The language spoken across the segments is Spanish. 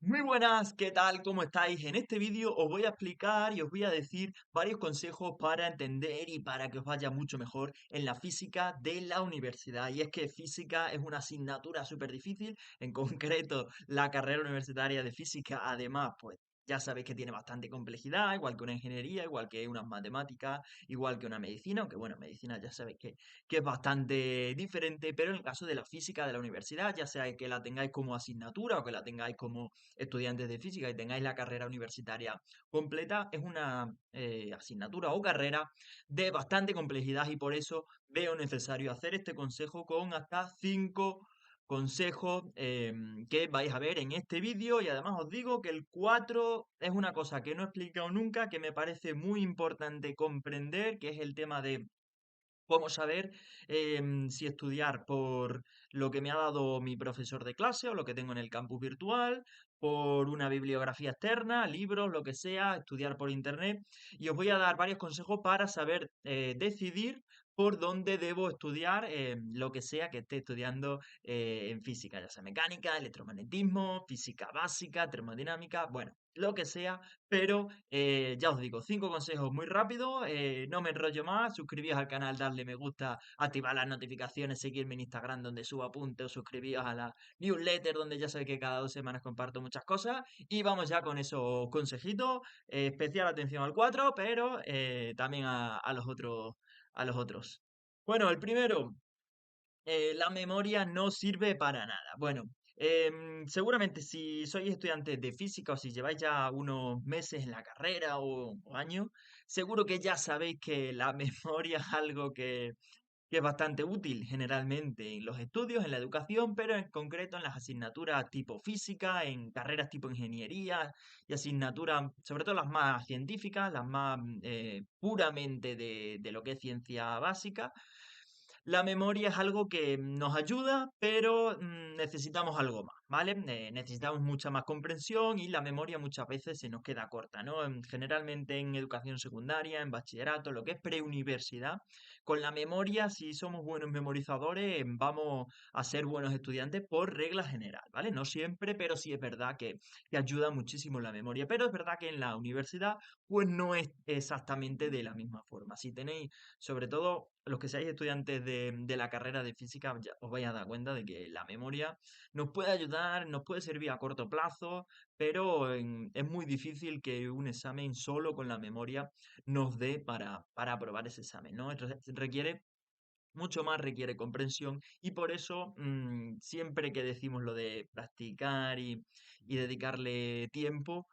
Muy buenas, ¿qué tal? ¿Cómo estáis? En este vídeo os voy a explicar y os voy a decir varios consejos para entender y para que os vaya mucho mejor en la física de la universidad. Y es que física es una asignatura súper difícil, en concreto la carrera universitaria de física, además, pues ya sabéis que tiene bastante complejidad, igual que una ingeniería, igual que unas matemáticas, igual que una medicina, aunque bueno, medicina ya sabéis que es bastante diferente, pero en el caso de la física de la universidad, ya sea que la tengáis como asignatura o que la tengáis como estudiantes de física y tengáis la carrera universitaria completa, es una asignatura o carrera de bastante complejidad y por eso veo necesario hacer este consejo con hasta 5 consejos que vais a ver en este vídeo y además os digo que el 4 es una cosa que no he explicado nunca, que me parece muy importante comprender, que es el tema de cómo saber si estudiar por lo que me ha dado mi profesor de clase o lo que tengo en el campus virtual, por una bibliografía externa, libros, lo que sea, estudiar por internet. Y os voy a dar varios consejos para saber decidir por dónde debo estudiar lo que sea que esté estudiando en física, ya sea mecánica, electromagnetismo, física básica, termodinámica, bueno, lo que sea, pero ya os digo, 5 consejos muy rápidos, no me enrollo más, suscribíos al canal, darle me gusta, activar las notificaciones, seguirme en Instagram donde subo apuntes, suscribíos a la newsletter donde ya sabéis que cada 2 semanas comparto muchas cosas y vamos ya con esos consejitos, especial atención al 4 pero también a los otros. Bueno, el primero, la memoria no sirve para nada. Bueno, seguramente si sois estudiantes de física o si lleváis ya unos meses en la carrera o años, seguro que ya sabéis que la memoria es algo que es bastante útil generalmente en los estudios, en la educación, pero en concreto en las asignaturas tipo física, en carreras tipo ingeniería y asignaturas, sobre todo las más científicas, las más puramente de lo que es ciencia básica. La memoria es algo que nos ayuda, pero necesitamos algo más, ¿vale? Necesitamos mucha más comprensión y la memoria muchas veces se nos queda corta, ¿no? Generalmente en educación secundaria, en bachillerato, lo que es preuniversidad, con la memoria, si somos buenos memorizadores, vamos a ser buenos estudiantes por regla general, ¿vale? No siempre, pero sí es verdad que ayuda muchísimo la memoria. Pero es verdad que en la universidad, pues no es exactamente de la misma forma. Si tenéis sobre todo los que seáis estudiantes de la carrera de física, os vais a dar cuenta de que la memoria nos puede ayudar, nos puede servir a corto plazo, pero es muy difícil que un examen solo con la memoria nos dé para aprobar ese examen, ¿no? Entonces requiere mucho más, requiere comprensión y por eso siempre que decimos lo de practicar y dedicarle tiempo,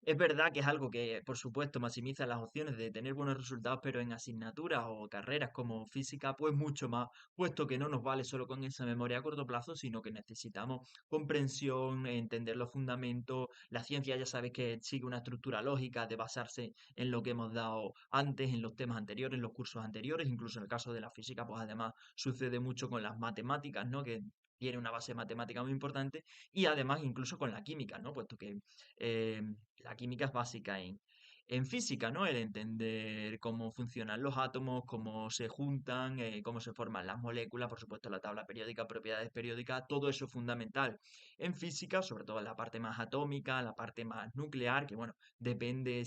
es verdad que es algo que, por supuesto, maximiza las opciones de tener buenos resultados, pero en asignaturas o carreras como física, pues mucho más, puesto que no nos vale solo con esa memoria a corto plazo, sino que necesitamos comprensión, entender los fundamentos. La ciencia ya sabes que sigue una estructura lógica de basarse en lo que hemos dado antes, en los temas anteriores, en los cursos anteriores, incluso en el caso de la física, pues además sucede mucho con las matemáticas, ¿no? Que tiene una base matemática muy importante y además incluso con la química, ¿no? Puesto que eh, la química es básica en física, ¿no? El entender cómo funcionan los átomos, cómo se juntan, cómo se forman las moléculas, por supuesto la tabla periódica, propiedades periódicas, todo eso es fundamental en física, sobre todo en la parte más atómica, la parte más nuclear, que bueno, depende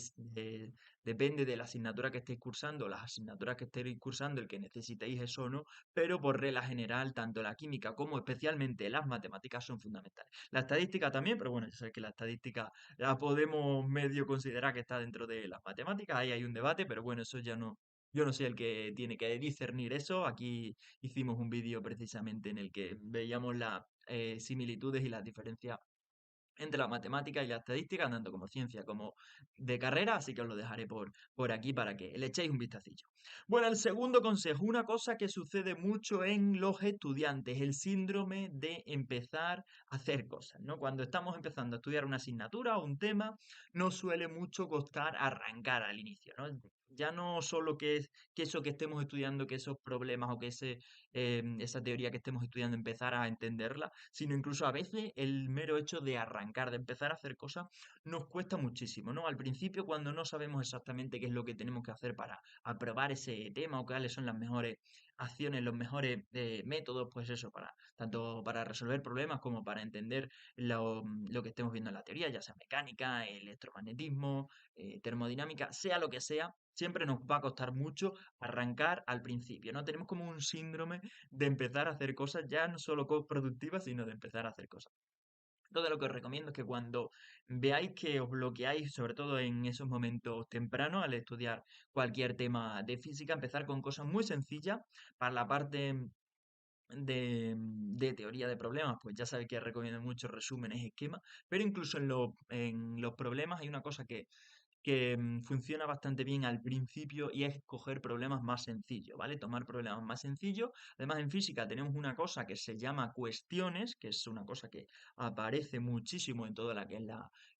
depende de la asignatura que estéis cursando, las asignaturas que estéis cursando, el que necesitéis eso o no, pero por regla general, tanto la química como especialmente las matemáticas son fundamentales. La estadística también, pero bueno, ya sabéis que la estadística la podemos medio considerar que está dentro de las matemáticas, ahí hay un debate, pero bueno, eso ya no, yo no soy el que tiene que discernir eso. Aquí hicimos un vídeo precisamente en el que veíamos las similitudes y las diferencias entre la matemática y la estadística, tanto como ciencia como de carrera, así que os lo dejaré por aquí para que le echéis un vistacillo. Bueno, el segundo consejo, una cosa que sucede mucho en los estudiantes, el síndrome de empezar a hacer cosas, ¿no? Cuando estamos empezando a estudiar una asignatura o un tema, nos suele mucho costar arrancar al inicio, ¿no? Ya no solo que eso que estemos estudiando, que esos problemas o que esa teoría que estemos estudiando empezar a entenderla, sino incluso a veces el mero hecho de arrancar, de empezar a hacer cosas, nos cuesta muchísimo, ¿no? Al principio, cuando no sabemos exactamente qué es lo que tenemos que hacer para aprobar ese tema o cuáles son las mejores acciones, los mejores métodos, pues eso, para tanto para resolver problemas como para entender lo que estemos viendo en la teoría, ya sea mecánica, electromagnetismo, termodinámica, sea lo que sea, siempre nos va a costar mucho arrancar al principio, ¿no? Tenemos como un síndrome de empezar a hacer cosas ya no solo productivas, sino de empezar a hacer cosas. Entonces lo que os recomiendo es que cuando veáis que os bloqueáis, sobre todo en esos momentos tempranos, al estudiar cualquier tema de física, empezar con cosas muy sencillas para la parte de teoría de problemas, pues ya sabéis que recomiendo muchos resúmenes, esquemas, pero incluso en los problemas hay una cosa que funciona bastante bien al principio y es coger problemas más sencillos, ¿vale? Tomar problemas más sencillos. Además, en física tenemos una cosa que se llama cuestiones, que es una cosa que aparece muchísimo en toda la que es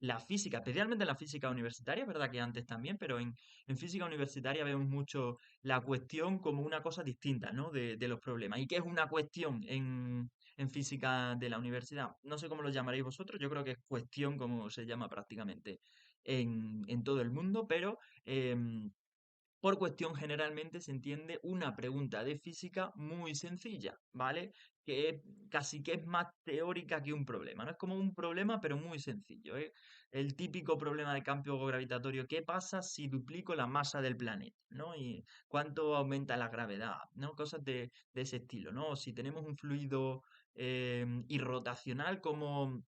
la física, especialmente en la física universitaria, es verdad que antes también, pero en física universitaria vemos mucho la cuestión como una cosa distinta, ¿no? De los problemas. ¿Y qué es una cuestión en física de la universidad? No sé cómo lo llamaréis vosotros, yo creo que es cuestión como se llama prácticamente en todo el mundo, pero por cuestión generalmente se entiende una pregunta de física muy sencilla, ¿vale? Que casi que es más teórica que un problema, ¿no? Es como un problema, pero muy sencillo, ¿eh? El típico problema de campo gravitatorio, ¿qué pasa si duplico la masa del planeta, ¿no? Y cuánto aumenta la gravedad, ¿no? Cosas de ese estilo, ¿no? O si tenemos un fluido irrotacional, cómo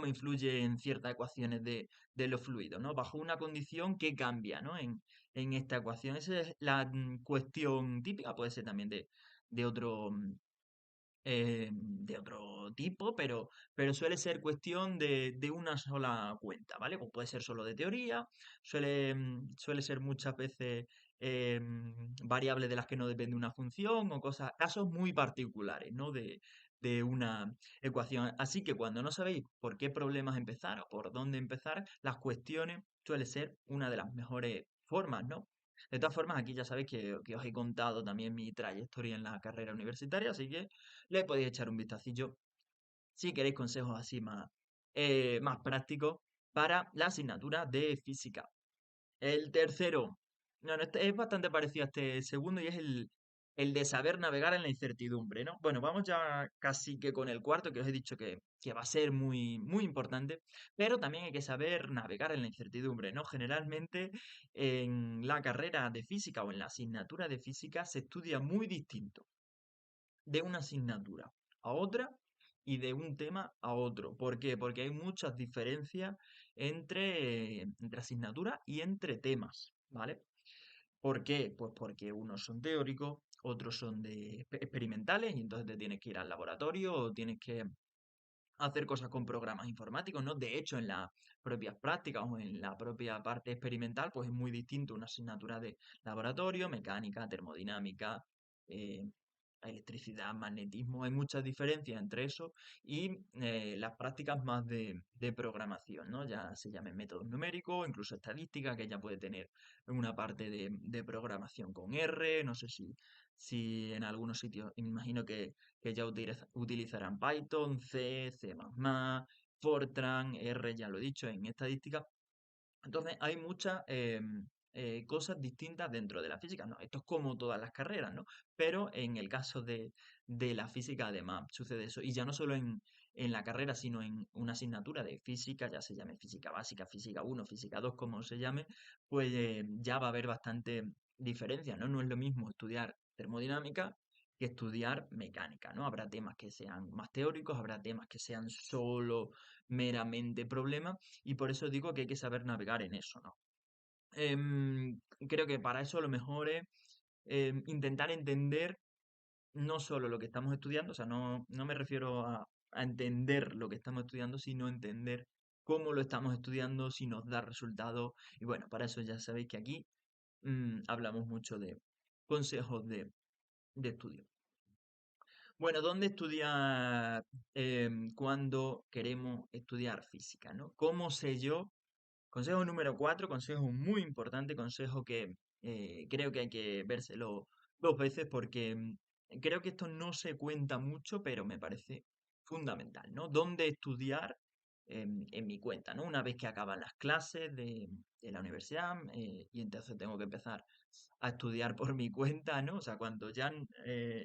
influye en ciertas ecuaciones de los fluidos, ¿no? Bajo una condición que cambia, ¿no? En esta ecuación. Esa es la cuestión típica, puede ser también de otro, de otro tipo, pero suele ser cuestión de una sola cuenta, ¿vale? Pues puede ser solo de teoría, suele ser muchas veces variables de las que no depende una función o cosas, casos muy particulares, ¿no? De una ecuación. Así que cuando no sabéis por qué problemas empezar o por dónde empezar, las cuestiones suele ser una de las mejores formas, ¿no? De todas formas, aquí ya sabéis que os he contado también mi trayectoria en la carrera universitaria, así que le podéis echar un vistacillo si queréis consejos así más prácticos para la asignatura de física. El tercero, no, no, este es bastante parecido a este segundo y es el de saber navegar en la incertidumbre, ¿no? Bueno, vamos ya casi que con el cuarto que os he dicho que va a ser muy, muy importante, pero también hay que saber navegar en la incertidumbre, ¿no? Generalmente en la carrera de física o en la asignatura de física se estudia muy distinto de una asignatura a otra y de un tema a otro. ¿Por qué? Porque hay muchas diferencias entre asignaturas y entre temas, ¿vale? ¿Por qué? Pues porque unos son teóricos, otros son de experimentales, y entonces te tienes que ir al laboratorio o tienes que hacer cosas con programas informáticos, ¿no? De hecho, en las propias prácticas o en la propia parte experimental, pues es muy distinto una asignatura de laboratorio, mecánica, termodinámica, eh, electricidad, magnetismo. Hay muchas diferencias entre eso y las prácticas más de programación, ¿no? Ya se llamen métodos numéricos, incluso estadística, que ya puede tener una parte de programación con R, no sé si en algunos sitios, imagino que ya utilizarán Python, C, C++, Fortran, R, ya lo he dicho, en estadística. Entonces hay muchas cosas distintas dentro de la física, ¿no? Esto es como todas las carreras, ¿no? Pero en el caso de la física además sucede eso. Y ya no solo en la carrera, sino en una asignatura de física, ya se llame física básica, física uno, física 2, como se llame, pues ya va a haber bastante diferencia, ¿no? No es lo mismo estudiar termodinámica que estudiar mecánica, ¿no? Habrá temas que sean más teóricos, habrá temas que sean solo meramente problemas y por eso digo que hay que saber navegar en eso, ¿no? Creo que para eso lo mejor es intentar entender no solo lo que estamos estudiando, o sea, no me refiero a entender lo que estamos estudiando, sino entender cómo lo estamos estudiando, si nos da resultados. Y bueno, para eso ya sabéis que aquí hablamos mucho de consejos de estudio. Bueno, ¿dónde estudiar cuando queremos estudiar física, ¿no? ¿Cómo sé yo? Consejo número 4, consejo muy importante, consejo que creo que hay que vérselo dos veces porque creo que esto no se cuenta mucho, pero me parece fundamental, ¿no? ¿Dónde estudiar? en mi cuenta, ¿no? Una vez que acaban las clases de la universidad, y entonces tengo que empezar a estudiar por mi cuenta, ¿no? O sea, cuando ya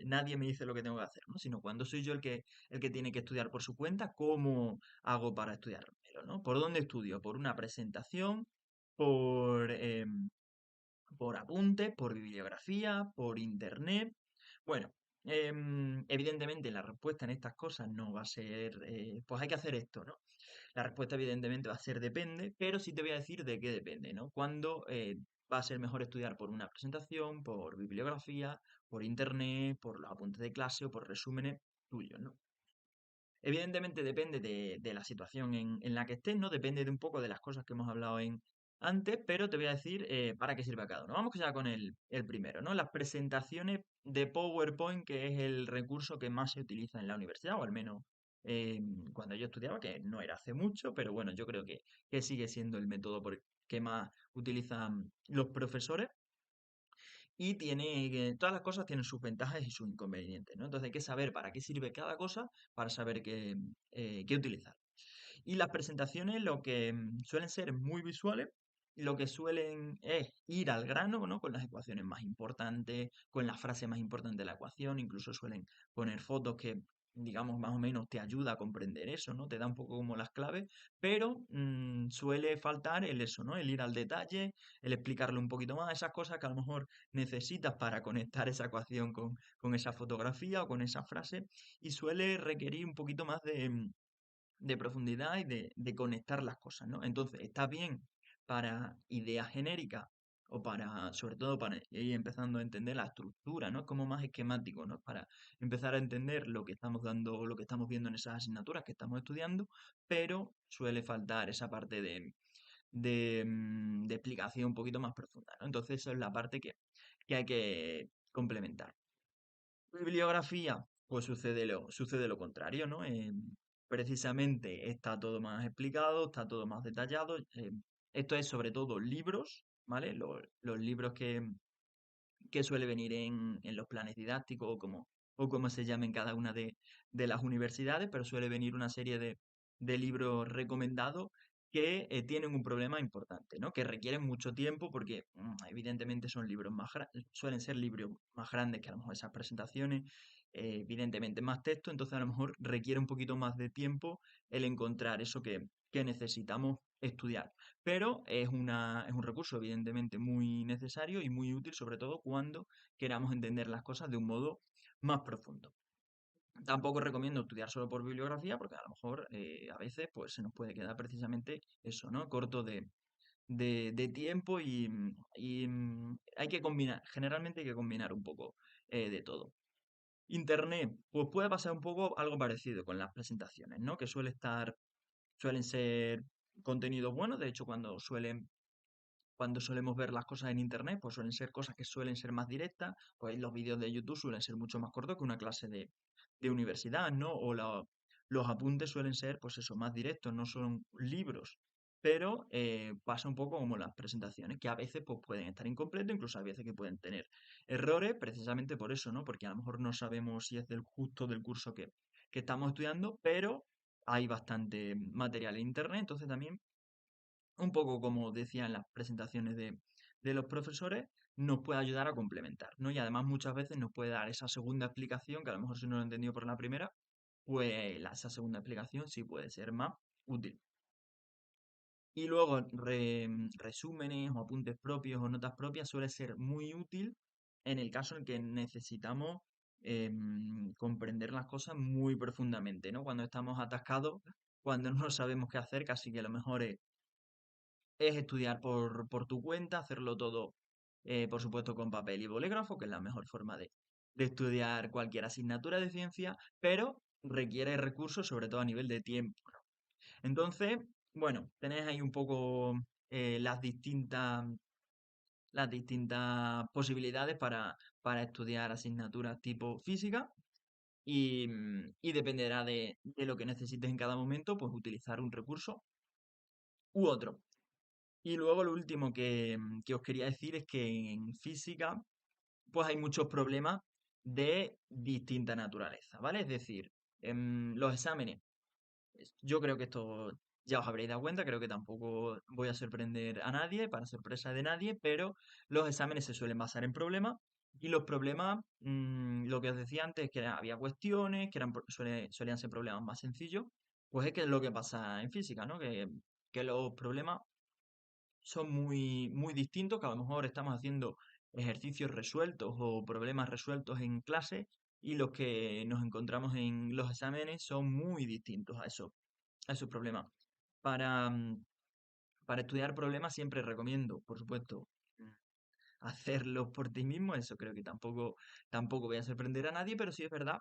nadie me dice lo que tengo que hacer, ¿no? Sino cuando soy yo el que tiene que estudiar por su cuenta, ¿cómo hago para estudiármelo, ¿no? ¿Por dónde estudio? ¿Por una presentación? ¿Por, por apuntes, por bibliografía, por internet? Bueno, evidentemente la respuesta en estas cosas no va a ser, pues hay que hacer esto, ¿no? La respuesta evidentemente va a ser depende, pero sí te voy a decir de qué depende, ¿no? Cuándo va a ser mejor estudiar por una presentación, por bibliografía, por internet, por los apuntes de clase o por resúmenes tuyos, ¿no? Evidentemente depende de la situación en la que estés, ¿no? Depende de un poco de las cosas que hemos hablado antes, pero te voy a decir para qué sirve cada uno. Vamos ya con el primero, ¿no? Las presentaciones de PowerPoint, que es el recurso que más se utiliza en la universidad, o al menos eh, cuando yo estudiaba, que no era hace mucho, pero bueno, yo creo que sigue siendo el método que más utilizan los profesores. Y todas las cosas tienen sus ventajas y sus inconvenientes, ¿no? Entonces hay que saber para qué sirve cada cosa para saber qué utilizar. Y las presentaciones lo que suelen ser muy visuales, lo que suelen es ir al grano, ¿no? Con las ecuaciones más importantes, con la frase más importante de la ecuación, incluso suelen poner fotos que, digamos, más o menos te ayuda a comprender eso, ¿no? Te da un poco como las claves, pero suele faltar el eso, ¿no? El ir al detalle, el explicarle un poquito más, esas cosas que a lo mejor necesitas para conectar esa ecuación con esa fotografía o con esa frase, y suele requerir un poquito más de profundidad y de conectar las cosas, ¿no? Entonces, está bien para ideas genéricas o para, sobre todo para ir empezando a entender la estructura, ¿no? Es como más esquemático, ¿no? Para empezar a entender lo que estamos dando, lo que estamos viendo en esas asignaturas que estamos estudiando, pero suele faltar esa parte de explicación un poquito más profunda, ¿no? Entonces, esa es la parte que hay que complementar. Bibliografía, pues sucede lo contrario, ¿no? Precisamente está todo más explicado, está todo más detallado. Esto es sobre todo libros, ¿vale? Los libros que suele venir en los planes didácticos o como se llama en cada una de las universidades, pero suele venir una serie de libros recomendados que tienen un problema importante, ¿no? Que requieren mucho tiempo porque evidentemente son libros suelen ser libros más grandes que a lo mejor esas presentaciones, evidentemente más texto, entonces a lo mejor requiere un poquito más de tiempo el encontrar eso que necesitamos estudiar. Pero es un recurso evidentemente muy necesario y muy útil, sobre todo cuando queramos entender las cosas de un modo más profundo. Tampoco recomiendo estudiar solo por bibliografía, porque a lo mejor a veces pues, se nos puede quedar precisamente eso, ¿no? Corto de tiempo y hay que combinar, generalmente hay que combinar un poco de todo. Internet, pues puede pasar un poco algo parecido con las presentaciones, ¿no? Que suelen ser contenidos buenos, de hecho cuando solemos ver las cosas en internet, pues suelen ser cosas que suelen ser más directas, pues los vídeos de YouTube suelen ser mucho más cortos que una clase de universidad, ¿no? Los apuntes suelen ser, pues eso, más directos, no son libros. Pero pasa un poco como las presentaciones, que a veces pues, pueden estar incompletos, incluso a veces que pueden tener errores, precisamente por eso, ¿no? Porque a lo mejor no sabemos si es justo del curso que estamos estudiando, pero hay bastante material en internet, entonces también un poco como decían las presentaciones de los profesores, nos puede ayudar a complementar, ¿no? Y además muchas veces nos puede dar esa segunda explicación, que a lo mejor si no lo he entendido por la primera, pues esa segunda explicación sí puede ser más útil. Y luego resúmenes o apuntes propios o notas propias suele ser muy útil en el caso en que necesitamos comprender las cosas muy profundamente, ¿no? Cuando estamos atascados, cuando no sabemos qué hacer, casi que lo mejor es estudiar por tu cuenta, hacerlo todo, por supuesto, con papel y bolígrafo, que es la mejor forma de estudiar cualquier asignatura de ciencia, pero requiere recursos, sobre todo a nivel de tiempo. Entonces, bueno, tenéis ahí un poco las distintas posibilidades para estudiar asignaturas tipo física y dependerá de lo que necesites en cada momento, pues utilizar un recurso u otro. Y luego lo último que os quería decir es que en física, pues hay muchos problemas de distinta naturaleza, ¿vale? Es decir, los exámenes, yo creo que esto Ya os habréis dado cuenta, creo que tampoco voy a sorprender a nadie, para sorpresa de nadie, pero los exámenes se suelen basar en problemas y los problemas, lo que os decía antes, que había cuestiones, que solían ser problemas más sencillos, pues es que es lo que pasa en física, ¿no? Que los problemas son muy, muy distintos, que a lo mejor estamos haciendo ejercicios resueltos o problemas resueltos en clase y los que nos encontramos en los exámenes son muy distintos a esos problemas. Para, para estudiar problemas siempre recomiendo, por supuesto, mm, hacerlo por ti mismo. Eso creo que tampoco voy a sorprender a nadie, pero sí es verdad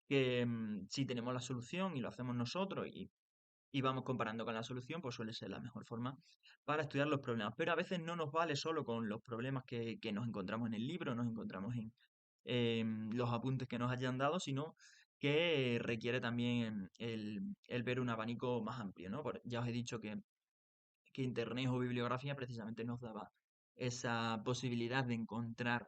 que si tenemos la solución y lo hacemos nosotros y vamos comparando con la solución, pues suele ser la mejor forma para estudiar los problemas. Pero a veces no nos vale solo con los problemas que nos encontramos en el libro, nos encontramos en los apuntes que nos hayan dado, sino que requiere también el ver un abanico más amplio, ¿no? Ya os he dicho que Internet o bibliografía precisamente nos daba esa posibilidad de encontrar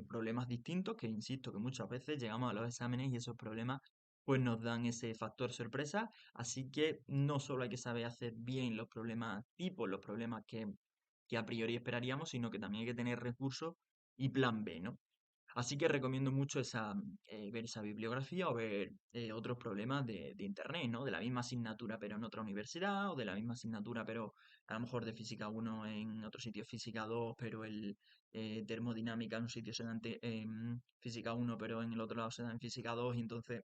problemas distintos, que insisto que muchas veces llegamos a los exámenes y esos problemas pues nos dan ese factor sorpresa, así que no solo hay que saber hacer bien los problemas tipos, los problemas que a priori esperaríamos, sino que también hay que tener recursos y plan B, ¿no? Así que recomiendo mucho ver esa bibliografía o ver otros problemas de internet, ¿no? De la misma asignatura pero en otra universidad o de la misma asignatura pero a lo mejor de física uno en otro sitio es física 2 pero termodinámica en un sitio se da en física uno pero en el otro lado se da en física 2 y entonces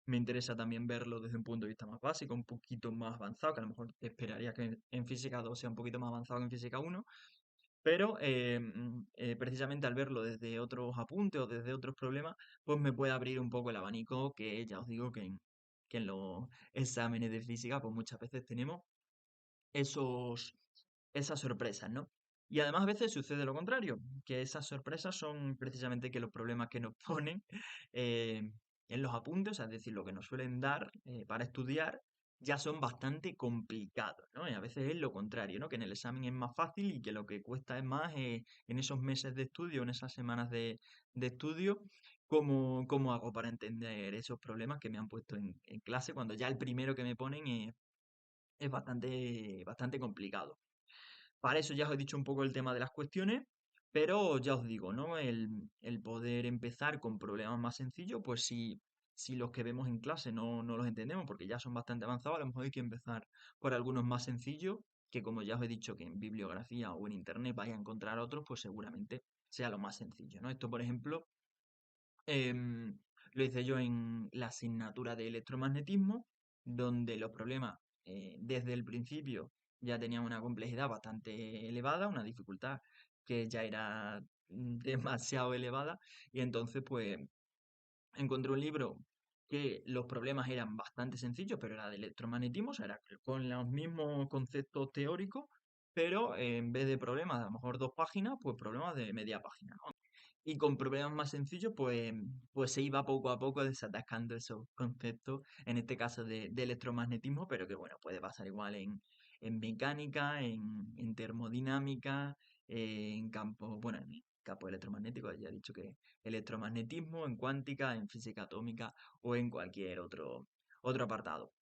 me interesa también verlo desde un punto de vista más básico, un poquito más avanzado, que a lo mejor esperaría que en física 2 sea un poquito más avanzado que en física uno, pero precisamente al verlo desde otros apuntes o desde otros problemas, pues me puede abrir un poco el abanico que ya os digo que en los exámenes de física pues muchas veces tenemos esos, esas sorpresas, ¿no? Y además a veces sucede lo contrario, que esas sorpresas son precisamente que los problemas que nos ponen eh, en los apuntes, o sea, es decir, lo que nos suelen dar para estudiar, ya son bastante complicados, ¿no? Y a veces es lo contrario, ¿no? Que en el examen es más fácil y que lo que cuesta es más en esos meses de estudio, en esas semanas de estudio, cómo hago para entender esos problemas que me han puesto en clase cuando ya el primero que me ponen es bastante complicado. Para eso ya os he dicho un poco el tema de las cuestiones, pero ya os digo, ¿no? El poder empezar con problemas más sencillos, pues si los que vemos en clase no los entendemos porque ya son bastante avanzados, a lo mejor hay que empezar por algunos más sencillos, que como ya os he dicho que en bibliografía o en internet vais a encontrar otros, pues seguramente sea lo más sencillo, ¿no? Esto, por ejemplo, lo hice yo en la asignatura de electromagnetismo, donde los problemas desde el principio ya tenían una complejidad bastante elevada, una dificultad que ya era demasiado elevada, y entonces pues encontré un libro que los problemas eran bastante sencillos, pero era de electromagnetismo, o sea, era con los mismos conceptos teóricos, pero en vez de problemas de a lo mejor 2 páginas, pues problemas de media página, ¿no? Y con problemas más sencillos, pues se iba poco a poco desatascando esos conceptos, en este caso de electromagnetismo, pero que bueno, puede pasar igual en mecánica, en termodinámica, en campo, bueno, en campo electromagnético, ya he dicho que electromagnetismo, en cuántica, en física atómica o en cualquier otro apartado.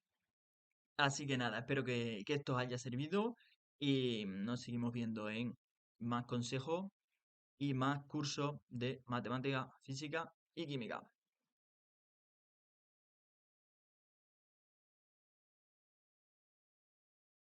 Así que nada, espero que esto os haya servido y nos seguimos viendo en más consejos y más cursos de matemática, física y química.